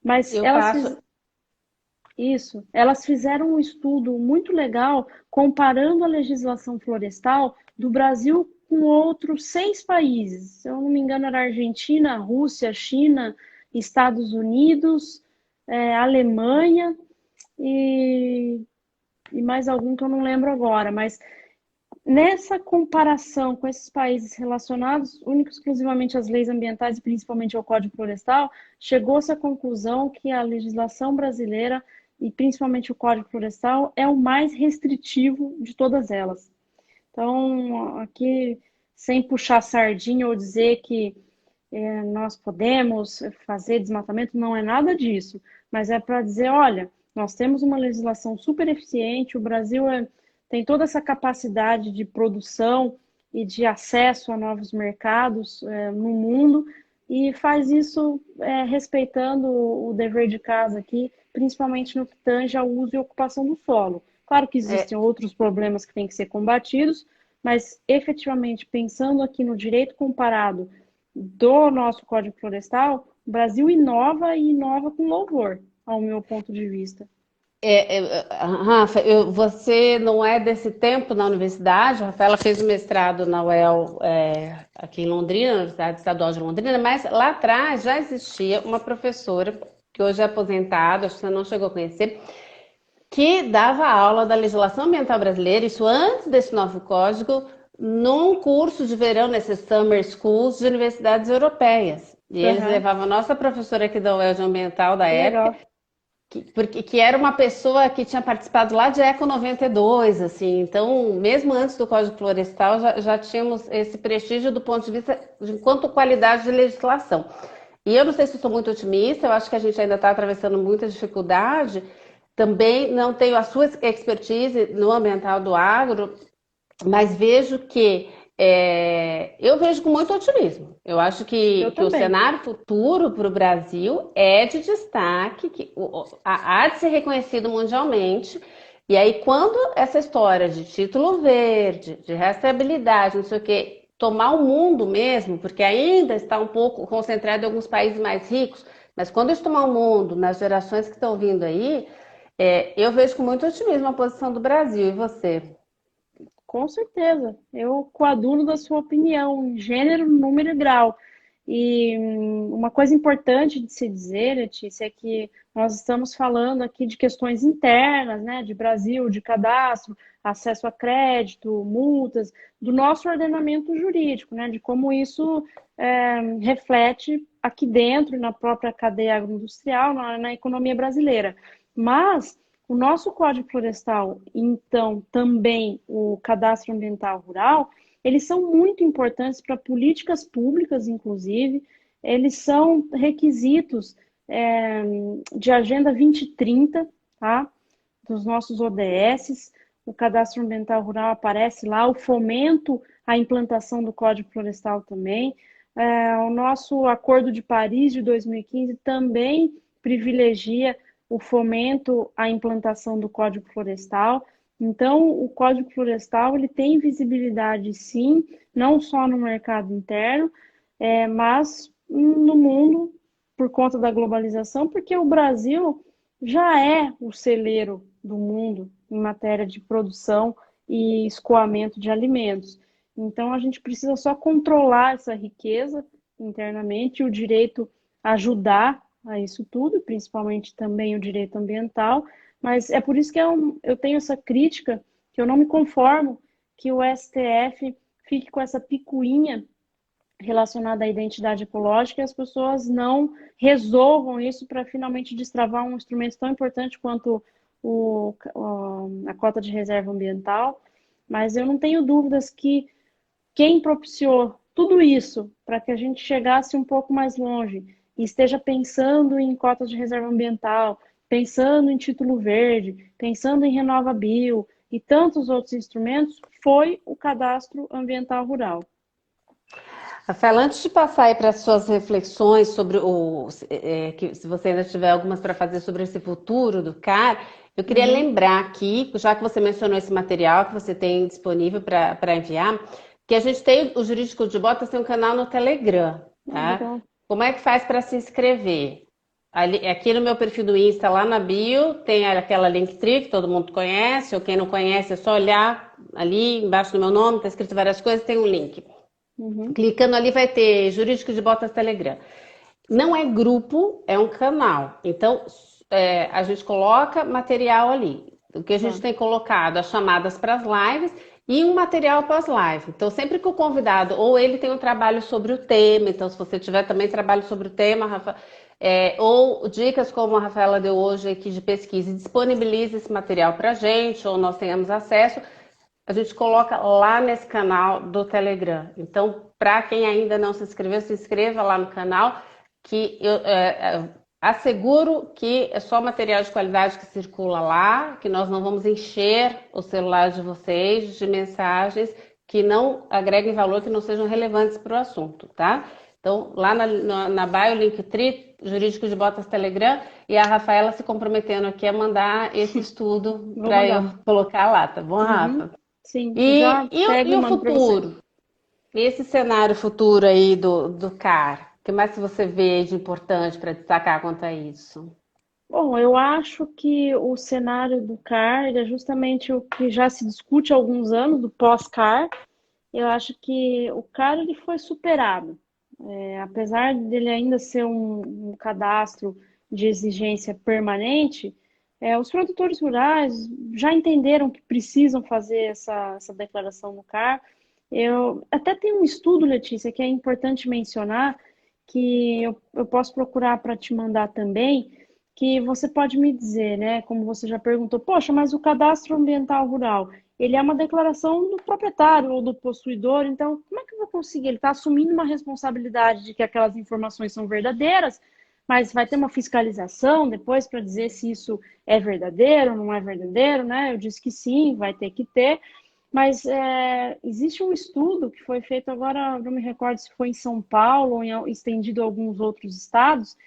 Mas Eu passo. elas fizeram um estudo muito legal comparando a legislação florestal do Brasil com outros 6 países. Se eu não me engano, era Argentina, Rússia, China, Estados Unidos, Alemanha e, e mais algum que eu não lembro agora. Mas nessa comparação com esses países relacionados única e exclusivamente às leis ambientais e principalmente ao Código Florestal, chegou-se à conclusão que a legislação brasileira e principalmente o Código Florestal é o mais restritivo de todas elas. Então, aqui, sem puxar sardinha ou dizer que nós podemos fazer desmatamento, não é nada disso, mas é para dizer, olha, nós temos uma legislação super eficiente, o Brasil tem toda essa capacidade de produção e de acesso a novos mercados no mundo, e faz isso respeitando o dever de casa aqui, principalmente no que tange ao uso e ocupação do solo. Claro que existem É, outros problemas que têm que ser combatidos, mas efetivamente pensando aqui no direito comparado do nosso Código Florestal, o Brasil inova e inova com louvor, ao meu ponto de vista. Rafa, você não é desse tempo na universidade. A Rafaela fez o mestrado na UEL, aqui em Londrina, na Universidade Estadual de Londrina, mas lá atrás já existia uma professora, que hoje é aposentada, acho que você não chegou a conhecer, que dava aula da legislação ambiental brasileira, isso antes desse novo código, num curso de verão, nesses summer schools de universidades europeias. E eles Uhum, levavam a nossa professora aqui da UEL de ambiental da que época, legal. que era uma pessoa que tinha participado lá de Eco 92, assim. Então, mesmo antes do Código Florestal, já tínhamos esse prestígio do ponto de vista de quanto qualidade de legislação. E eu não sei se eu sou muito otimista, eu acho que a gente ainda está atravessando muita dificuldade. Também não tenho a sua expertise no ambiental do agro, mas vejo que eu vejo com muito otimismo. Eu acho Eu que o também. cenário futuro para o Brasil é de destaque, que há de ser reconhecido mundialmente. E aí, quando essa história de título verde, de rastreabilidade, não sei o quê, tomar o mundo mesmo, porque ainda está um pouco concentrado em alguns países mais ricos, mas quando isso tomar o mundo, nas gerações que estão vindo aí, eu vejo com muito otimismo a posição do Brasil. E você? Com certeza, eu coaduno da sua opinião, em gênero, número e grau. E uma coisa importante de se dizer, Letícia, é que nós estamos falando aqui de questões internas, né, de Brasil, de cadastro, acesso a crédito, multas, do nosso ordenamento jurídico, né, de como isso reflete aqui dentro, na própria cadeia agroindustrial, na economia brasileira. Mas o nosso Código Florestal, então, também o Cadastro Ambiental Rural, eles são muito importantes para políticas públicas, inclusive, eles são requisitos de Agenda 2030, tá? Dos nossos ODS, o Cadastro Ambiental Rural aparece lá, o fomento à implantação do Código Florestal também, o nosso Acordo de Paris de 2015 também privilegia o fomento à implantação do Código Florestal. Então, o Código Florestal ele tem visibilidade, sim, não só no mercado interno, mas no mundo, por conta da globalização, porque o Brasil já é o celeiro do mundo em matéria de produção e escoamento de alimentos. Então, a gente precisa só controlar essa riqueza internamente, e o direito ajudar a isso tudo, principalmente também o direito ambiental, mas é por isso que eu tenho essa crítica, que eu não me conformo que o STF fique com essa picuinha relacionada à identidade ecológica e as pessoas não resolvam isso para finalmente destravar um instrumento tão importante quanto a cota de reserva ambiental. Mas eu não tenho dúvidas que quem propiciou tudo isso para que a gente chegasse um pouco mais longe e esteja pensando em cotas de reserva ambiental, pensando em título verde, pensando em Renova Bio e tantos outros instrumentos, foi o Cadastro Ambiental Rural. Rafaela, antes de passar aí para as suas reflexões sobre que se você ainda tiver algumas para fazer sobre esse futuro do CAR, eu queria Uhum, lembrar aqui, já que você mencionou esse material que você tem disponível para enviar, que a gente tem, o Jurídico de Botas tem um canal no Telegram, tá? legal. Como é que faz para se inscrever? Ali, aqui no meu perfil do Insta, lá na bio, tem aquela Linktree que todo mundo conhece, ou quem não conhece é só olhar ali embaixo do meu nome, está escrito várias coisas, tem um link. Uhum, Clicando ali vai ter Jurídico de Botas Telegram. Não é grupo, é um canal. Então, a gente coloca material ali. O que a gente tá. tem colocado, as chamadas para as lives e um material pós-live. Então, sempre que o convidado, ou ele tem um trabalho sobre o tema, então se você tiver também trabalho sobre o tema, Rafa, ou dicas como a Rafaela deu hoje aqui de pesquisa, e disponibiliza esse material para a gente, ou nós tenhamos acesso, a gente coloca lá nesse canal do Telegram. Então, para quem ainda não se inscreveu, se inscreva lá no canal, que eu asseguro que é só material de qualidade que circula lá, que nós não vamos encher o celular de vocês de mensagens que não agreguem valor, que não sejam relevantes para o assunto, tá? Então, lá na bio, Linktree, Jurídico de Botas Telegram, e a Rafaela se comprometendo aqui a mandar esse estudo Vou para eu mandar. colocar lá, tá bom, Uhum. Rafa? Sim, já E pego e o mando para você. futuro? Esse cenário futuro aí do CAR, o que mais que você vê de importante para destacar quanto a isso? Bom, eu acho que o cenário do CAR ele é justamente o que já se discute há alguns anos, do pós-CAR. Eu acho que o CAR ele foi superado. Apesar dele ainda ser um cadastro de exigência permanente, os produtores rurais já entenderam que precisam fazer essa declaração no CAR. Eu até tenho um estudo, Letícia, que é importante mencionar, que eu posso procurar para te mandar também, que você pode me dizer, né? Como você já perguntou, poxa, mas o cadastro ambiental rural, ele é uma declaração do proprietário ou do possuidor, então como é que eu vou conseguir? Ele está assumindo uma responsabilidade de que aquelas informações são verdadeiras, mas vai ter uma fiscalização depois para dizer se isso é verdadeiro ou não é verdadeiro, né? Eu disse que sim, vai ter que ter, mas existe um estudo que foi feito agora, não me recordo se foi em São Paulo ou estendido a alguns outros estados,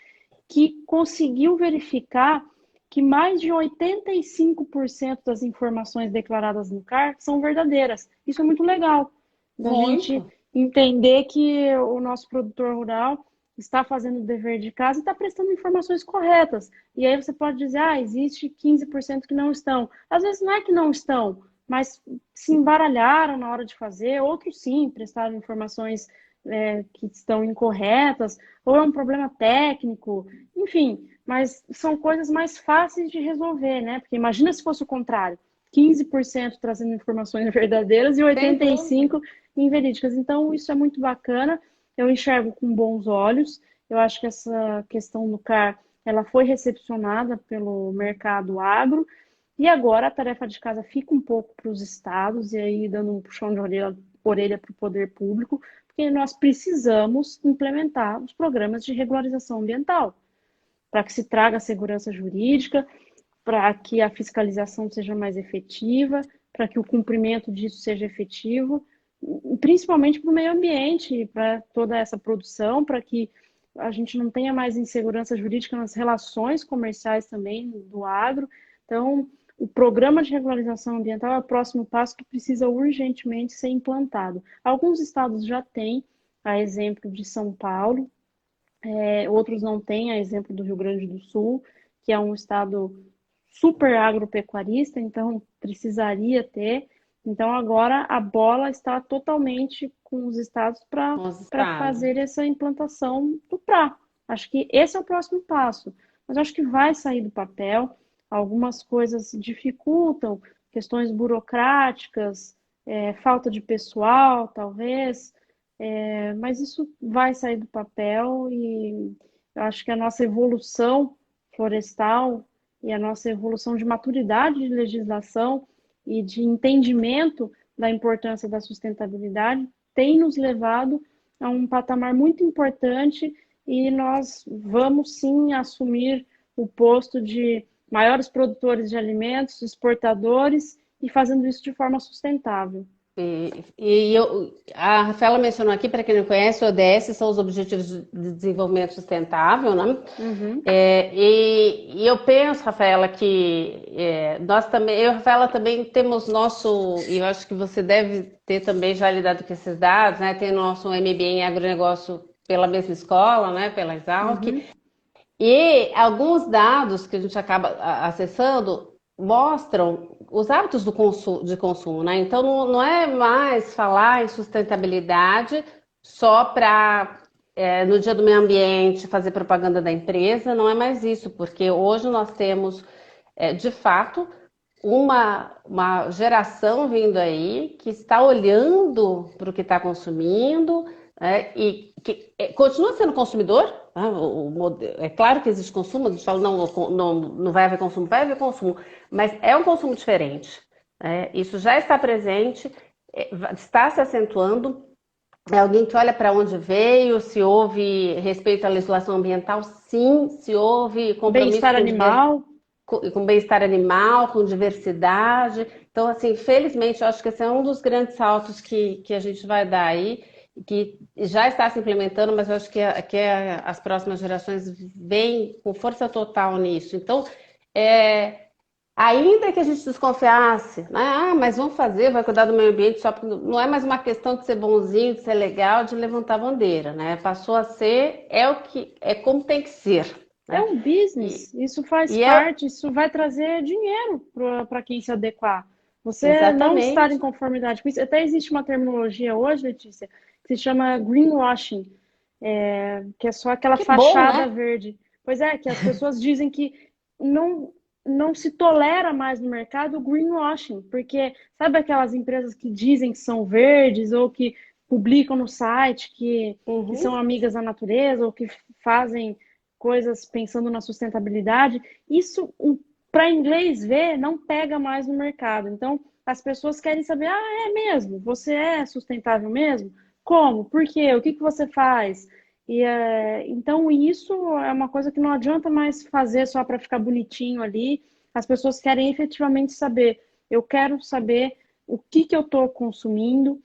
que conseguiu verificar que mais de 85% das informações declaradas no CAR são verdadeiras. Isso é muito legal, da gente Muito. entender que o nosso produtor rural está fazendo o dever de casa e está prestando informações corretas. E aí você pode dizer, existe 15% que não estão. Às vezes não é que não estão, mas se embaralharam na hora de fazer, outros sim, prestaram informações que estão incorretas, ou é um problema técnico, enfim, mas são coisas mais fáceis de resolver, né? Porque imagina se fosse o contrário, 15% trazendo informações verdadeiras e Sem dúvida. 85% inverídicas. Então, isso é muito bacana, eu enxergo com bons olhos, eu acho que essa questão do CAR, ela foi recepcionada pelo mercado agro, e agora a tarefa de casa fica um pouco para os estados, e aí dando um puxão de orelha para o poder público, porque nós precisamos implementar os programas de regularização ambiental, para que se traga segurança jurídica, para que a fiscalização seja mais efetiva, para que o cumprimento disso seja efetivo, principalmente para o meio ambiente, para toda essa produção, para que a gente não tenha mais insegurança jurídica nas relações comerciais também do agro. Então, o programa de regularização ambiental é o próximo passo que precisa urgentemente ser implantado. Alguns estados já têm, a exemplo de São Paulo, outros não têm, a exemplo do Rio Grande do Sul, que é um estado super agropecuarista, então precisaria ter. Então agora a bola está totalmente com os estados Com os para estados. fazer essa implantação do PRA. Acho que esse é o próximo passo. Mas acho que vai sair do papel. Algumas coisas dificultam, questões burocráticas, falta de pessoal, talvez, mas isso vai sair do papel e eu acho que a nossa evolução florestal e a nossa evolução de maturidade de legislação e de entendimento da importância da sustentabilidade tem nos levado a um patamar muito importante e nós vamos sim assumir o posto de maiores produtores de alimentos, exportadores e fazendo isso de forma sustentável. A Rafaela mencionou aqui, para quem não conhece, o ODS são os Objetivos de Desenvolvimento Sustentável, né? Uhum, E eu penso, Rafaela, que nós também, eu e a Rafaela também temos nosso, e eu acho que você deve ter também já lidado com esses dados, né? Tem nosso MBA em agronegócio pela mesma escola, né? Pela Exalc. uhum. E alguns dados que a gente acaba acessando mostram os hábitos de consumo, né? Então não é mais falar em sustentabilidade só para no dia do meio ambiente fazer propaganda da empresa, não é mais isso, porque hoje nós temos de fato uma geração vindo aí que está olhando para o que está consumindo, e que continua sendo consumidor. Né? É claro que existe consumo, a gente fala não vai haver consumo, vai haver consumo, mas é um consumo diferente. Isso já está presente, está se acentuando. É alguém que olha para onde veio, se houve respeito à legislação ambiental, sim, se houve compromisso Bem-estar animal. com bem-estar animal, com diversidade. Então, assim, felizmente, eu acho que esse é um dos grandes saltos que a gente vai dar aí, que já está se implementando, mas eu acho que as próximas gerações vêm com força total nisso. Então, ainda que a gente desconfiasse, né? Ah, mas vamos fazer, vai cuidar do meio ambiente, só porque não é mais uma questão de ser bonzinho, de ser legal, de levantar bandeira, né? Passou a ser, é como tem que ser, É né? um E, business, isso faz e é parte, isso vai trazer dinheiro para quem se adequar. Você não estar em exatamente conformidade com isso. Até existe uma terminologia hoje, Letícia, que se chama greenwashing, que é só aquela que bom, fachada né? verde. Pois é, que as pessoas dizem que não, não se tolera mais no mercado o greenwashing, porque sabe aquelas empresas que dizem que são verdes ou que publicam no site que Uhum. são amigas da natureza ou que fazem coisas pensando na sustentabilidade, isso para inglês ver não pega mais no mercado. Então, as pessoas querem saber, é mesmo? Você é sustentável mesmo? Como? Por quê? O que você faz? Então, isso é uma coisa que não adianta mais fazer só para ficar bonitinho ali. As pessoas querem efetivamente saber. Eu quero saber o que eu estou consumindo.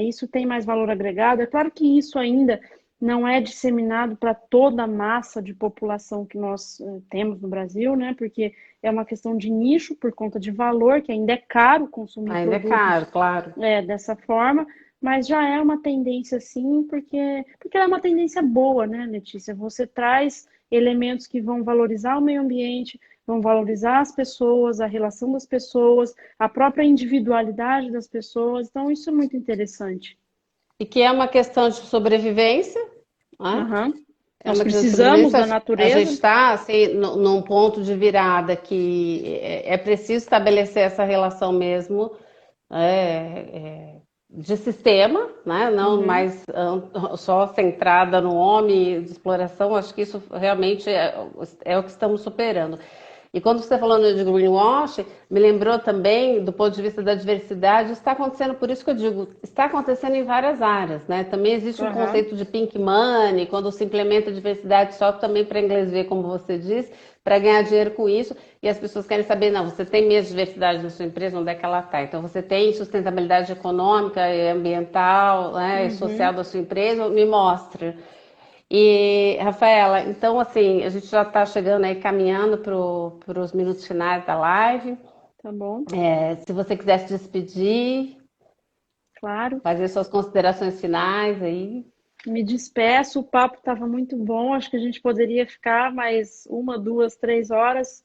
Isso tem mais valor agregado. É claro que isso ainda não é disseminado para toda a massa de população que nós temos no Brasil, né? Porque é uma questão de nicho por conta de valor, que ainda é caro consumir Ainda é caro, produtos claro. dessa forma, mas já é uma tendência sim, porque é uma tendência boa, né, Letícia? Você traz elementos que vão valorizar o meio ambiente, vão valorizar as pessoas, a relação das pessoas, a própria individualidade das pessoas. Então, isso é muito interessante. E que é uma questão de sobrevivência, né? Uhum. É Nós uma questão de precisamos sobrevivência. da A gente natureza. está assim, num ponto de virada que é preciso estabelecer essa relação mesmo de sistema, né? Não Uhum. mais só centrada no homem de exploração. Acho que isso realmente é o que estamos superando. E quando você está falando de greenwash, me lembrou também, do ponto de vista da diversidade, está acontecendo, por isso que eu digo, está acontecendo em várias áreas, né? Também existe um Uhum. conceito de pink money, quando se implementa diversidade só também para inglês ver, como você disse, para ganhar dinheiro com isso, e as pessoas querem saber, não, você tem mesmo diversidade na sua empresa, onde é que ela está? Então, você tem sustentabilidade econômica, ambiental, né, e social Uhum. da sua empresa? Me mostre. E, Rafaela, então, assim, a gente já está chegando aí, caminhando para os minutos finais da live. Tá bom, Se você quiser se despedir, claro. fazer suas considerações finais aí. Me despeço, o papo estava muito bom. Acho que a gente poderia ficar mais 1, 2, 3 horas.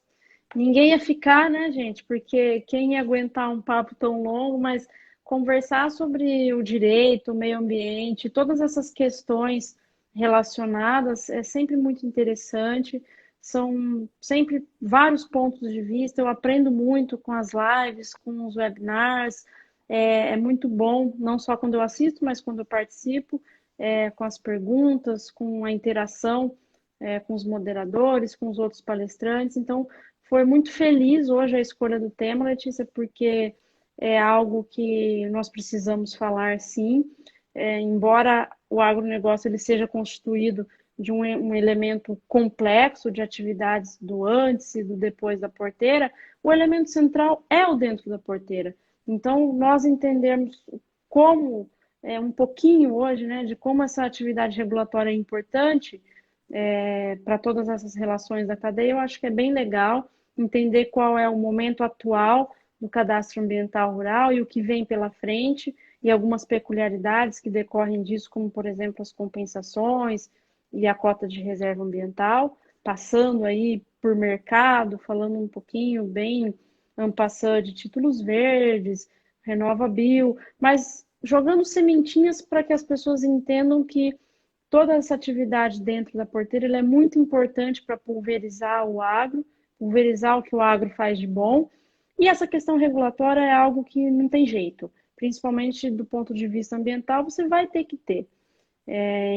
Ninguém ia ficar, né, gente? Porque quem ia aguentar um papo tão longo, mas conversar sobre o direito, o meio ambiente, todas essas questões relacionadas é sempre muito interessante. São sempre vários pontos de vista. Eu aprendo muito com as lives, com os webinars. É muito bom, não só quando eu assisto, mas quando eu participo, com as perguntas, com a interação, com os moderadores, com os outros palestrantes. Então, foi muito feliz hoje a escolha do tema, Letícia, porque é algo que nós precisamos falar, sim. Embora o agronegócio ele seja constituído de um elemento complexo de atividades do antes e do depois da porteira, o elemento central é o dentro da porteira. Então, nós entendemos como, um pouquinho hoje, né, de como essa atividade regulatória é importante para todas essas relações da cadeia, eu acho que é bem legal entender qual é o momento atual do cadastro ambiental rural e o que vem pela frente, e algumas peculiaridades que decorrem disso, como, por exemplo, as compensações e a cota de reserva ambiental, passando aí por mercado, falando um pouquinho bem en passant de títulos verdes, Renova Bio, mas jogando sementinhas para que as pessoas entendam que toda essa atividade dentro da porteira é muito importante para pulverizar o agro, pulverizar o que o agro faz de bom. E essa questão regulatória é algo que não tem jeito, principalmente do ponto de vista ambiental, você vai ter que ter.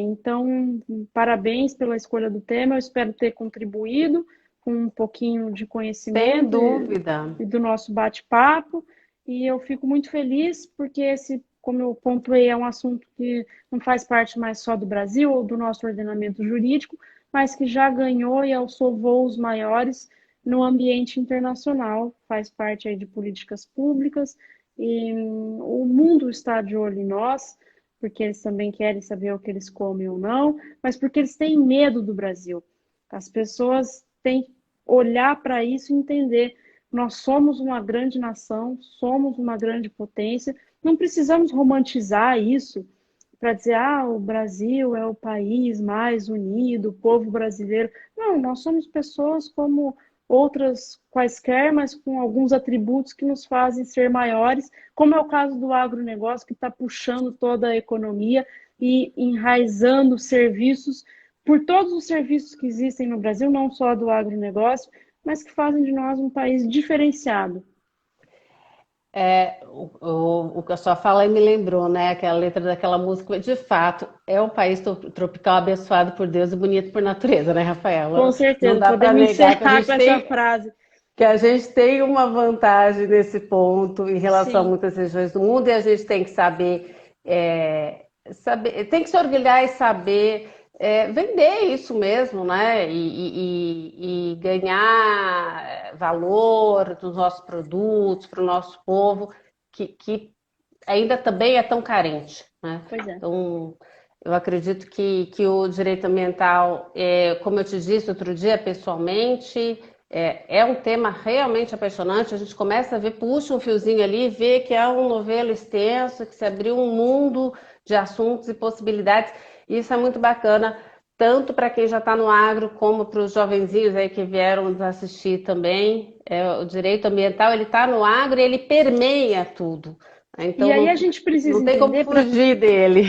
Então, parabéns pela escolha do tema, eu espero ter contribuído com um pouquinho de Sem conhecimento dúvida. e do nosso bate-papo, e eu fico muito feliz porque esse, como eu pontuei, é um assunto que não faz parte mais só do Brasil ou do nosso ordenamento jurídico, mas que já ganhou e alçou voos maiores no ambiente internacional, faz parte aí de políticas públicas, e o mundo está de olho em nós, porque eles também querem saber o que eles comem ou não, mas porque eles têm medo do Brasil. As pessoas têm que olhar para isso e entender. Nós somos uma grande nação, somos uma grande potência, não precisamos romantizar isso para dizer, ah, o Brasil é o país mais unido, o povo brasileiro. Não, nós somos pessoas como outras quaisquer, mas com alguns atributos que nos fazem ser maiores, como é o caso do agronegócio, que está puxando toda a economia e enraizando serviços, por todos os serviços que existem no Brasil, não só do agronegócio, mas que fazem de nós um país diferenciado. O que a sua fala aí me lembrou, né? Aquela letra daquela música. De fato, é um país tropical abençoado por Deus e bonito por natureza, né, Com Rafaela? Não certeza, dá para podemos negar encerrar com essa frase. que a gente tem uma vantagem nesse ponto em relação a Sim. muitas regiões do mundo e a gente tem que saber, tem que se orgulhar e saber vender isso mesmo, né? E ganhar valor dos nossos produtos para o nosso povo, que ainda também é tão carente, né? Pois é. Então, eu acredito que o direito ambiental, como eu te disse outro dia pessoalmente, é um tema realmente apaixonante. A gente começa a ver, puxa um fiozinho ali, vê que é um novelo extenso, que se abriu um mundo de assuntos e possibilidades. E isso é muito bacana, tanto para quem já está no agro, como para os jovenzinhos aí que vieram nos assistir também. O direito ambiental, ele está no agro e ele permeia tudo. E Então, aí a gente precisa não tem como entender, fugir dele.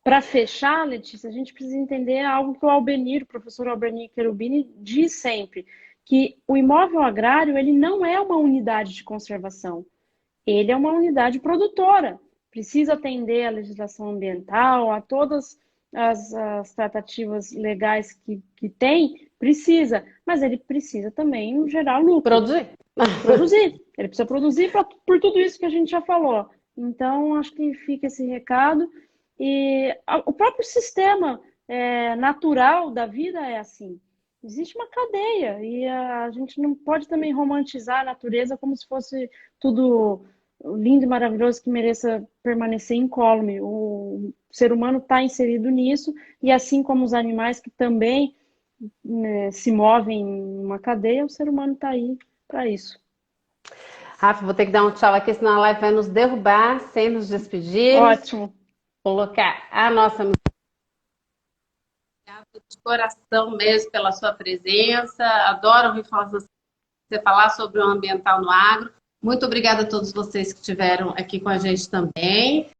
para fechar, Letícia, a gente precisa entender algo que o professor Albenir Cherubini, diz sempre, que o imóvel agrário ele não é uma unidade de conservação, ele é uma unidade produtora. Precisa atender à legislação ambiental, a todas as tratativas legais que tem, precisa, mas ele precisa também gerar lucro. Produzir. Produzir. Ele precisa produzir por tudo isso que a gente já falou. Então, acho que fica esse recado. E o próprio sistema natural da vida é assim. Existe uma cadeia e a gente não pode também romantizar a natureza como se fosse tudo lindo e maravilhoso que mereça permanecer incólume. O ser humano está inserido nisso e assim como os animais que também, né, se movem em uma cadeia, o ser humano está aí para isso. Rafa, vou ter que dar um tchau aqui, senão a live vai nos derrubar sem nos despedirmos. Ótimo. Colocar a nossa de coração mesmo pela sua presença. Adoro ouvir você falar sobre o ambiental no agro. Muito obrigada a todos vocês que estiveram aqui com a gente também.